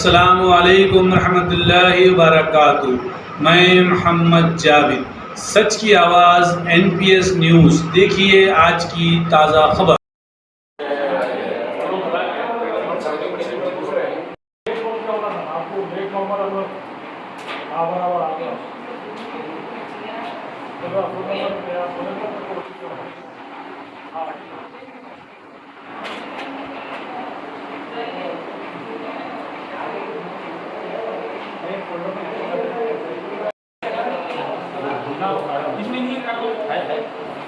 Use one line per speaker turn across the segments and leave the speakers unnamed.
अस्सलामु अलैकुम रहमतुल्लाहि व बरकातुहू। मैं मोहम्मद जावेद, सच की आवाज़ NPS न्यूज़। देखिए आज की ताज़ा खबर।
इसमें नहीं है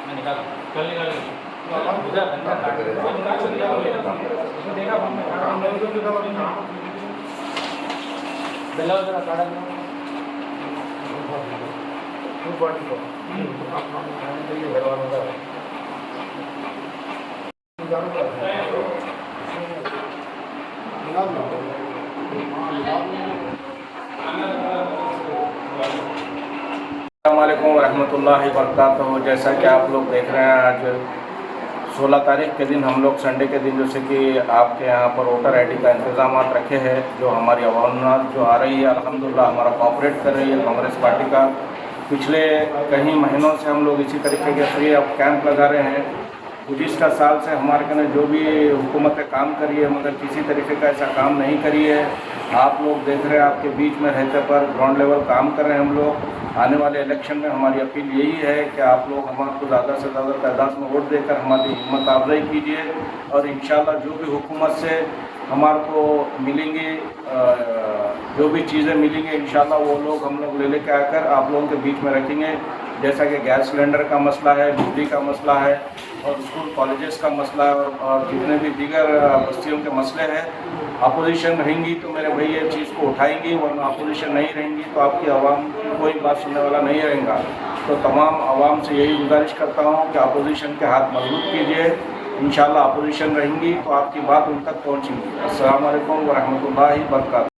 मैं निकाल कल
अस्सलामुअलैकुम वरहमतुल्लाहि वबरकातुहू। जैसा कि आप लोग देख रहे हैं, आज 16 तारीख के दिन हम लोग संडे के दिन जैसे कि आपके यहाँ पर वोटर ID का इंतज़ाम रखे हैं। जो हमारी अवाम जो आ रही है अल्हम्दुलिल्लाह हमारा कोऑपरेट कर रही है कांग्रेस पार्टी का। पिछले कई महीनों से हम लोग इसी तरीके के फ्री ऑफ कैंप लगा रहे हैं। गुज़िश्ता साल से हमारे कहने जो भी हुकूमतें काम करी है मगर किसी तरीके का ऐसा काम नहीं करी है। आप लोग देख रहे हैं, आपके बीच में रहते पर ग्राउंड लेवल काम कर रहे हैं हम लोग। आने वाले इलेक्शन में हमारी अपील यही है कि आप लोग हमारे ज़्यादा से ज़्यादा तादाद में वोट देकर हमारी हिम्मत अफजाई कीजिए और इंशाल्लाह जो भी हुकूमत से हमारे को मिलेंगी, जो भी चीज़ें मिलेंगी इंशाल्लाह वो लोग हम लोग लेके आकर आप लोगों के बीच में रखेंगे। जैसा कि गैस सिलेंडर का मसला है, बिजली का मसला है और स्कूल कॉलेजेस का मसला है और जितने भी दीगर बस्तियों के मसले हैं। अपोजिशन रहेंगी तो मेरे भाई ये चीज़ को उठाएंगी, वरना अपोजिशन नहीं रहेंगी तो आपकी आवाम की कोई बात सुनने वाला नहीं रहेगा। तो तमाम आवाम से यही गुजारिश करता हूँ कि अपोजिशन के हाथ मजबूत कीजिए। इंशाल्लाह अपोजिशन रहेंगी तो आपकी बात उन तक पहुँचेंगी। अस्सलामु अलैकुम वरहमतुल्लाहि वबरकातुहू।